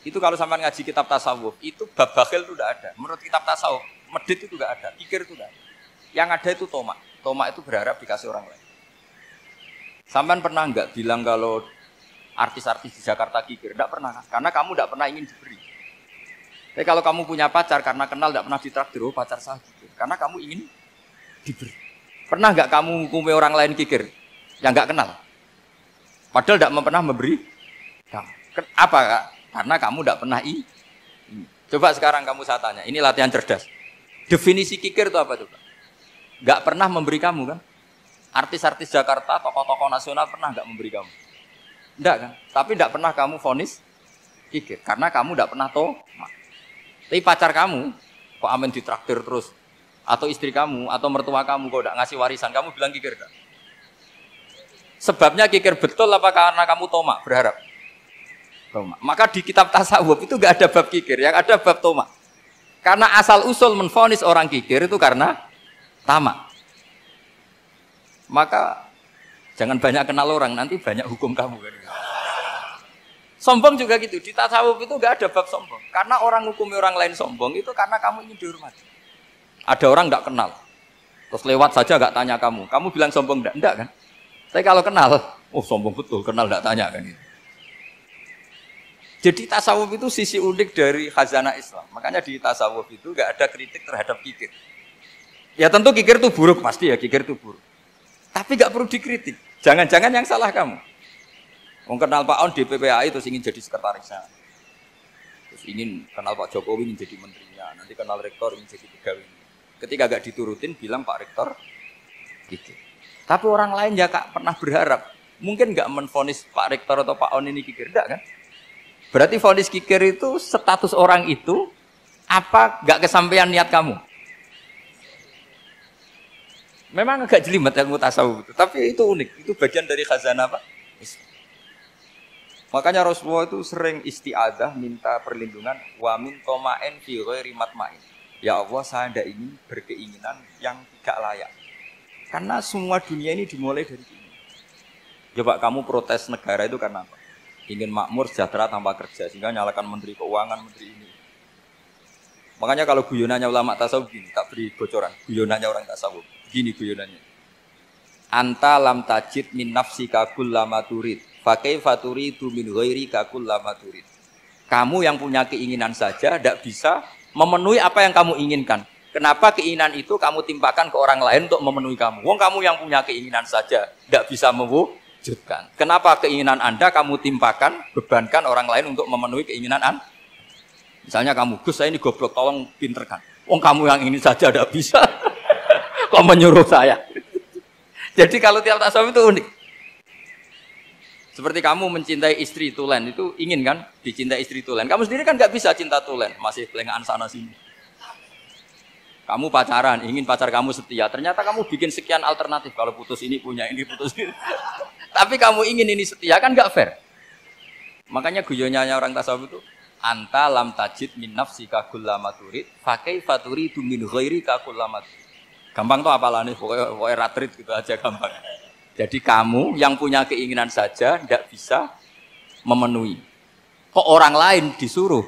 Itu kalau sampai ngaji kitab tasawuf, itu bab bakhil itu tidak ada. Menurut kitab tasawuf, medit itu tidak ada, kikir itu tidak ada. Yang ada itu tomak. Tomak itu berharap dikasih orang lain. Sampai pernah enggak bilang kalau artis-artis di Jakarta kikir? Tidak pernah, karena kamu tidak pernah ingin diberi. Tapi kalau kamu punya pacar karena kenal tidak pernah ditraktir, oh pacar saya kikir. Karena kamu ingin diberi. Pernah enggak kamu hukumi orang lain kikir yang enggak kenal? Padahal tidak pernah memberi kamu. Apa kak? Karena kamu tidak pernah ini. Coba sekarang kamu saya tanya, ini latihan cerdas. Definisi kikir itu apa coba? Enggak pernah memberi kamu kan? Artis-artis Jakarta, tokoh-tokoh nasional pernah enggak memberi kamu? Enggak kan? Tapi enggak pernah kamu vonis kikir. Karena kamu enggak pernah tomak. Tapi pacar kamu, kok amin ditraktir terus? Atau istri kamu, atau mertua kamu, kok enggak ngasih warisan, kamu bilang kikir enggak? Sebabnya kikir betul apa karena kamu tomak, berharap? Tomak. Maka di kitab tasawuf itu enggak ada bab kikir, yang ada bab tomak. Karena asal usul menvonis orang kikir itu karena tamak. Maka jangan banyak kenal orang, nanti banyak hukum kamu. Sombong juga gitu, di tasawuf itu enggak ada bab sombong. Karena orang hukumi orang lain sombong itu karena kamu ingin dihormati. Ada orang enggak kenal, terus lewat saja enggak tanya kamu bilang sombong enggak kan? Tapi kalau kenal, oh sombong betul, kenal enggak tanya kan gitu. Jadi tasawuf itu sisi unik dari khazanah Islam. Makanya di tasawuf itu enggak ada kritik terhadap kikir. Ya tentu kikir itu buruk, pasti ya kikir itu buruk. Tapi enggak perlu dikritik. Jangan-jangan yang salah kamu. Wong kenal Pak On di PPAI terus ingin jadi sekretarisnya. Terus ingin kenal Pak Jokowi ingin jadi menterinya. Nanti kenal rektor ingin jadi pegawai. Ketika enggak diturutin bilang Pak Rektor gitu. Tapi orang lain ya Kak pernah berharap. Mungkin enggak menvonis Pak Rektor atau Pak On ini kikir, enggak kan? Berarti vonis kikir itu status orang itu apa enggak kesampaian niat kamu? Memang agak jelimet ilmu tasawuf itu, tapi itu unik. Itu bagian dari khazanah apa? Makanya Rasulullah itu sering isti'adzah minta perlindungan wa min toma'in fi ghairi matma'in. Ya Allah, saya tidak ingin berkeinginan yang tidak layak. Karena semua dunia ini dimulai dari ini. Coba kamu protes negara itu karena apa? Ingin makmur sejahtera tanpa kerja sehingga nyalakan menteri keuangan, menteri ini. Makanya kalau guyonannya ulama tasawuf gini, tak beri bocoran. Guyonannya orang tasawuf. Gini guyonannya. Anta lam tajid min nafsika kullama turid. Fa kaifa turidu min ghairika kullama turid. Kamu yang punya keinginan saja tidak bisa memenuhi apa yang kamu inginkan. Kenapa keinginan itu kamu timpakan ke orang lain untuk memenuhi kamu? Wong kamu yang punya keinginan saja tidak bisa mewujudkan. Kenapa keinginan Anda kamu timpakan, bebankan orang lain untuk memenuhi keinginan Anda? Misalnya kamu, Gus saya ini goblok, tolong pinterkan. Wong kamu yang ini saja tidak bisa. Kok menyuruh saya? Jadi kalau tiap tasawuf itu unik. Seperti kamu mencintai istri tulen, itu ingin kan dicintai istri tulen. Kamu sendiri kan nggak bisa cinta tulen, masih pelengahan sana sini. Kamu pacaran, ingin pacar kamu setia. Ternyata kamu bikin sekian alternatif. Kalau putus ini punya ini, putus ini. Tapi kamu ingin ini setia kan nggak fair. Makanya guyonannya orang tasawuf itu anta lam tajid min nafsika kullama turid fa kaifa turidu min ghairika kullama turid. Gampang tuh apalane pokoknya ratrit gitu aja gampang. Jadi kamu yang punya keinginan saja tidak bisa memenuhi. Kok orang lain disuruh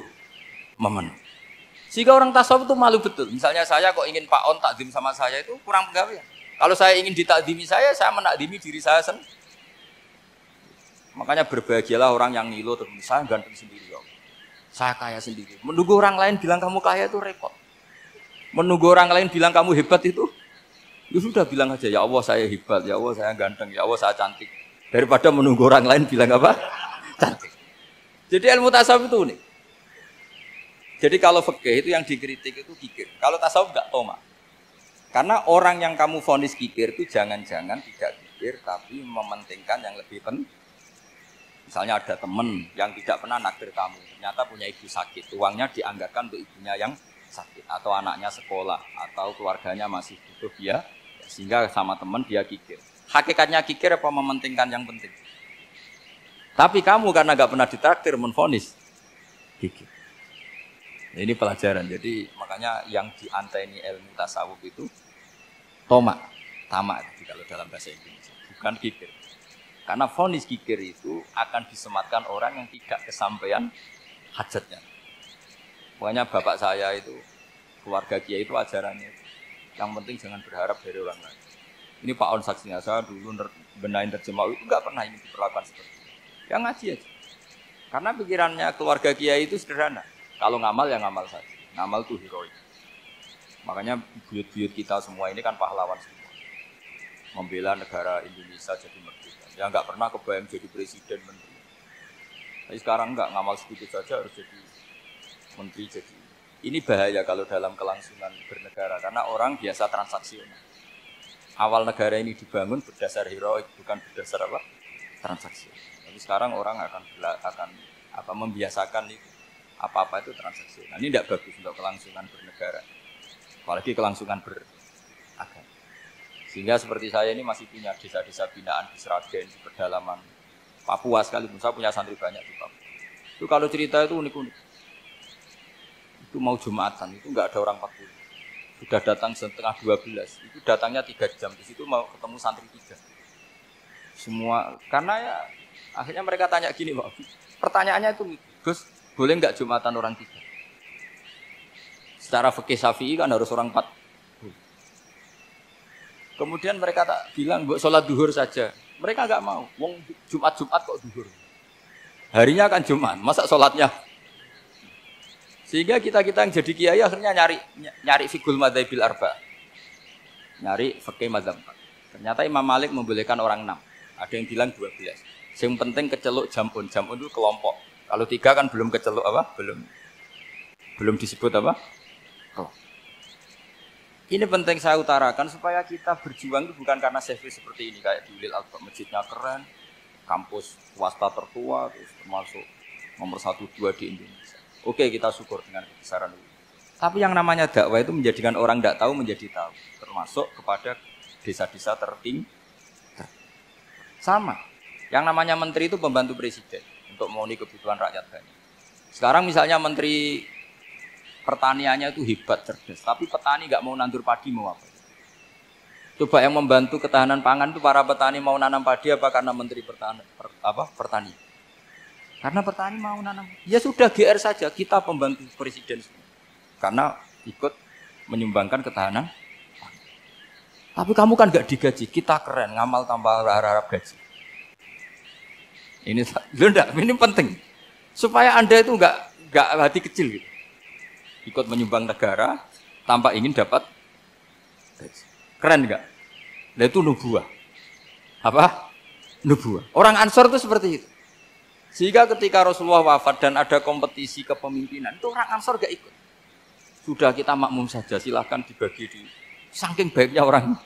memenuhi. Sehingga orang tasawuf itu malu betul. Misalnya saya kok ingin Pak On takdim sama saya itu kurang pegawaian. Kalau saya ingin ditakdimi saya menakdimi diri saya sendiri. Makanya berbahagialah orang yang ngilu terus saya ganteng sendiri ya. Saya kaya sendiri. Menunggu orang lain bilang kamu kaya itu repot. Menunggu orang lain bilang kamu hebat itu, ya sudah bilang aja, ya Allah saya hebat, ya Allah saya ganteng, ya Allah saya cantik. Daripada menunggu orang lain bilang apa? Cantik. Jadi ilmu tasawuf itu unik. Jadi kalau fikih itu yang dikritik itu kikir. Kalau tasawuf enggak tomak. Karena orang yang kamu vonis kikir itu jangan-jangan tidak kikir, tapi mementingkan yang lebih penting. Misalnya ada teman yang tidak pernah nakdir kamu, ternyata punya ibu sakit, uangnya dianggarkan untuk ibunya yang sakit, atau anaknya sekolah, atau keluarganya masih butuh dia, sehingga sama teman dia kikir. Hakikatnya kikir apa mementingkan yang penting? Tapi kamu karena nggak pernah ditraktir menvonis kikir. Ini pelajaran. Jadi makanya yang dianteni ilmu tasawuf itu tomak, tamak kalau dalam bahasa Indonesia, bukan kikir. Karena vonis kikir itu akan disematkan orang yang tidak kesampaian hajatnya. Pokoknya bapak saya itu, keluarga kiai itu ajarannya. Yang penting jangan berharap dari orang lain. Ini Pak On saksinya, saya dulu benahin terjemah itu nggak pernah ini diperlakukan seperti itu. Ya ngaji aja. Karena pikirannya keluarga kiai itu sederhana. Kalau ngamal ya ngamal saja. Ngamal itu heroik. Makanya buyut-buyut kita semua ini kan pahlawan semua. Membela negara Indonesia jadi merdeka. Ya nggak pernah kebayang jadi presiden, menteri. Tapi sekarang nggak, ngamal sedikit saja harus jadi menteri jadi. Ini bahaya kalau dalam kelangsungan bernegara karena orang biasa transaksional. Awal negara ini dibangun berdasar heroik, bukan berdasar apa? Transaksi. Jadi sekarang orang akan membiasakan itu apa-apa itu transaksi. Nah, ini tidak bagus untuk kelangsungan bernegara. Apalagi kelangsungan beragama. Sehingga seperti saya ini masih punya desa-desa binaan di Sragen, di pedalaman Papua sekalipun. Saya punya santri banyak di Papua. Itu kalau cerita itu unik-unik. Itu mau Jumatan, itu enggak ada orang 40. Sudah datang setengah 12, itu datangnya 3 jam. Di situ mau ketemu santri 3. Semua, karena ya akhirnya mereka tanya gini, Pak. Pertanyaannya itu, Gus, boleh enggak Jumatan orang 3? Secara fikih Syafi'i kan harus orang 4. Kemudian mereka tak bilang, buat sholat duhur saja. Mereka enggak mau, wong Jumat-Jumat kok duhur. Harinya kan Jumat, masa sholatnya? Sehingga kita yang jadi kiai akhirnya nyari fikul madzhabil arba. Nyari fikih madzhab. Ternyata Imam Malik membolehkan orang 6. Ada yang bilang 12. Yang penting keceluk jamun. Jamun itu kelompok. Kalau 3 kan belum keceluk apa? Belum disebut apa? Kelompok. Ini penting saya utarakan supaya kita berjuang itu bukan karena CV seperti ini kayak di Ulil Albab, masjidnya keren, kampus swasta tertua, terus termasuk nomor 1-2 di Indonesia. Oke, kita syukur dengan kebesaran itu. Tapi yang namanya dakwah itu menjadikan orang tidak tahu menjadi tahu. Termasuk kepada desa-desa tertinggi. Sama. Yang namanya menteri itu pembantu presiden untuk memenuhi kebutuhan rakyat banyak. Sekarang misalnya menteri pertaniannya itu hebat, cerdas. Tapi petani nggak mau nandur padi, mau apa? Coba yang membantu ketahanan pangan itu para petani mau nanam padi apa karena menteri pertanian? Karena petani mau nanam. Ya sudah GR saja, kita pembantu presiden semua. Karena ikut menyumbangkan ketahanan. Tapi kamu kan gak digaji, kita keren, ngamal tanpa harap gaji. Ini penting. Supaya Anda itu enggak hati kecil gitu. Ikut menyumbang negara tanpa ingin dapat gaji. Keren enggak? Nah itu nubuah. Apa? Nubuah. Orang Ansor itu seperti itu. Sehingga ketika Rasulullah wafat dan ada kompetisi kepemimpinan, itu orang Ansor gak ikut. Sudah kita makmum saja, silahkan dibagi di. Saking baiknya orang